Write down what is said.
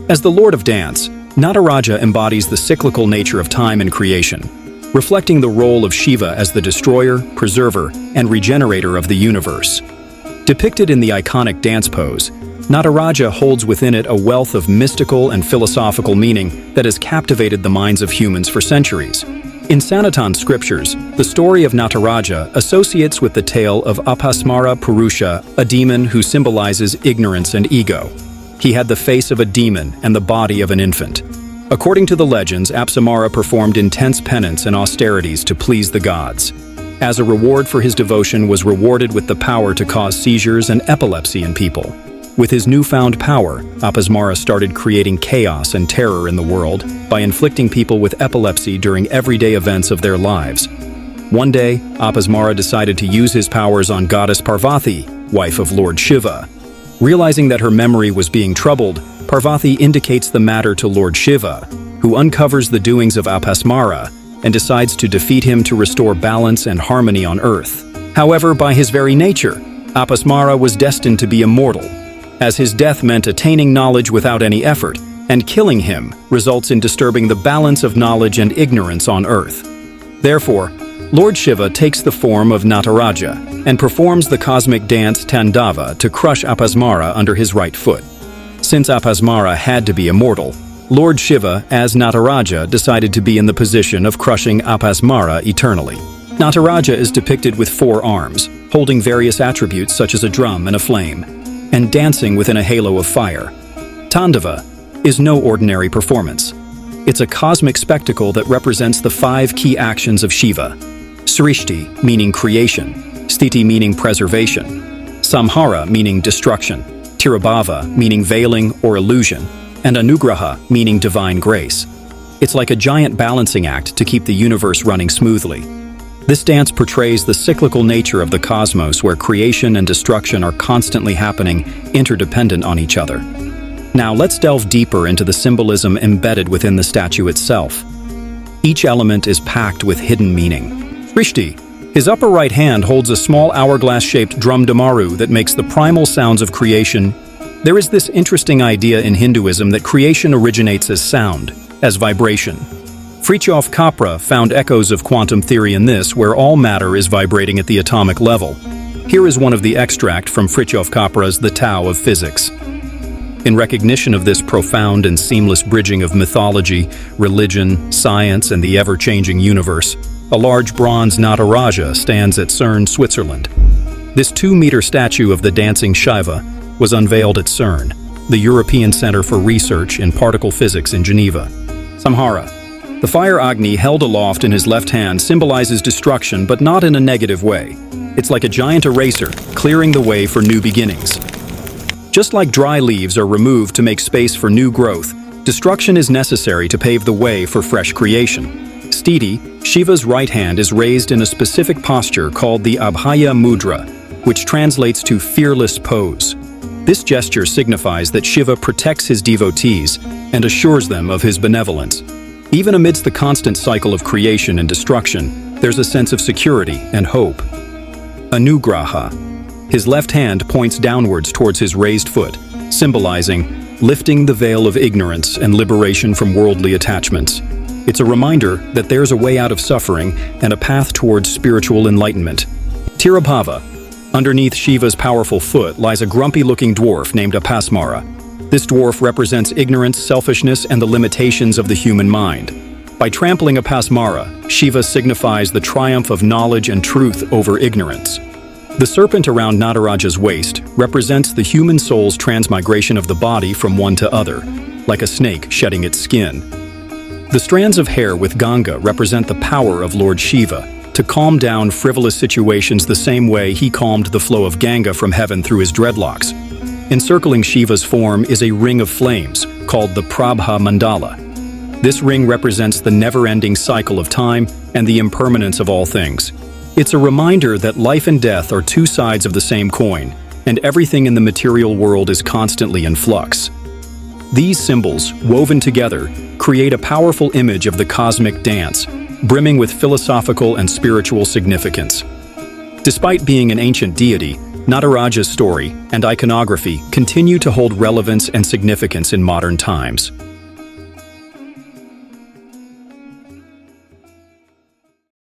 As the Lord of Dance, Nataraja embodies the cyclical nature of time and creation, reflecting the role of Shiva as the destroyer, preserver, and regenerator of the universe. Depicted in the iconic dance pose, Nataraja holds within it a wealth of mystical and philosophical meaning that has captivated the minds of humans for centuries. In Sanatana scriptures, the story of Nataraja associates with the tale of Apasmara Purusha, a demon who symbolizes ignorance and ego. He had the face of a demon and the body of an infant. According to the legends, Apsamara performed intense penance and austerities to please the gods. As a reward for his devotion, was rewarded with the power to cause seizures and epilepsy in people. With his newfound power, Apasmara started creating chaos and terror in the world by inflicting people with epilepsy during everyday events of their lives. One day, Apasmara decided to use his powers on goddess Parvati, wife of Lord Shiva. Realizing that her memory was being troubled, Parvati indicates the matter to Lord Shiva, who uncovers the doings of Apasmara and decides to defeat him to restore balance and harmony on earth. However, by his very nature, Apasmara was destined to be immortal, as his death meant attaining knowledge without any effort, and killing him results in disturbing the balance of knowledge and ignorance on earth. Therefore, Lord Shiva takes the form of Nataraja and performs the cosmic dance Tandava to crush Apasmara under his right foot. Since Apasmara had to be immortal, Lord Shiva, as Nataraja, decided to be in the position of crushing Apasmara eternally. Nataraja is depicted with 4 arms, holding various attributes such as a drum and a flame, and dancing within a halo of fire. Tandava is no ordinary performance. It's a cosmic spectacle that represents the 5 key actions of Shiva: Srishti, meaning creation; Sthiti, meaning preservation; Samhara, meaning destruction; Tirabhava, meaning veiling or illusion; and Anugraha, meaning divine grace. It's like a giant balancing act to keep the universe running smoothly. This dance portrays the cyclical nature of the cosmos, where creation and destruction are constantly happening, interdependent on each other. Now let's delve deeper into the symbolism embedded within the statue itself. Each element is packed with hidden meaning. Srishti. His upper right hand holds a small hourglass-shaped drum damaru that makes the primal sounds of creation. There is this interesting idea in Hinduism that creation originates as sound, as vibration. Fritjof Capra found echoes of quantum theory in this, where all matter is vibrating at the atomic level. Here is one of the extract from Fritjof Capra's The Tao of Physics. In recognition of this profound and seamless bridging of mythology, religion, science, and the ever-changing universe, a large bronze Nataraja stands at CERN, Switzerland. This 2-meter statue of the dancing Shiva was unveiled at CERN, the European Center for Research in Particle Physics in Geneva. Samhara. The fire Agni held aloft in his left hand symbolizes destruction, but not in a negative way. It's like a giant eraser, clearing the way for new beginnings. Just like dry leaves are removed to make space for new growth, destruction is necessary to pave the way for fresh creation. Sthiti, Shiva's right hand, is raised in a specific posture called the Abhaya Mudra, which translates to fearless pose. This gesture signifies that Shiva protects his devotees and assures them of his benevolence. Even amidst the constant cycle of creation and destruction, there's a sense of security and hope. Anugraha. His left hand points downwards towards his raised foot, symbolizing lifting the veil of ignorance and liberation from worldly attachments. It's a reminder that there's a way out of suffering and a path towards spiritual enlightenment. Tirabhava. Underneath Shiva's powerful foot lies a grumpy-looking dwarf named Apasmara. This dwarf represents ignorance, selfishness, and the limitations of the human mind. By trampling Apasmara, Shiva signifies the triumph of knowledge and truth over ignorance. The serpent around Nataraja's waist represents the human soul's transmigration of the body from one to other, like a snake shedding its skin. The strands of hair with Ganga represent the power of Lord Shiva to calm down frivolous situations the same way he calmed the flow of Ganga from heaven through his dreadlocks. Encircling Shiva's form is a ring of flames called the Prabha Mandala. This ring represents the never-ending cycle of time and the impermanence of all things. It's a reminder that life and death are 2 sides of the same coin, and everything in the material world is constantly in flux. These symbols, woven together, create a powerful image of the cosmic dance, brimming with philosophical and spiritual significance. Despite being an ancient deity, Nataraja's story and iconography continue to hold relevance and significance in modern times.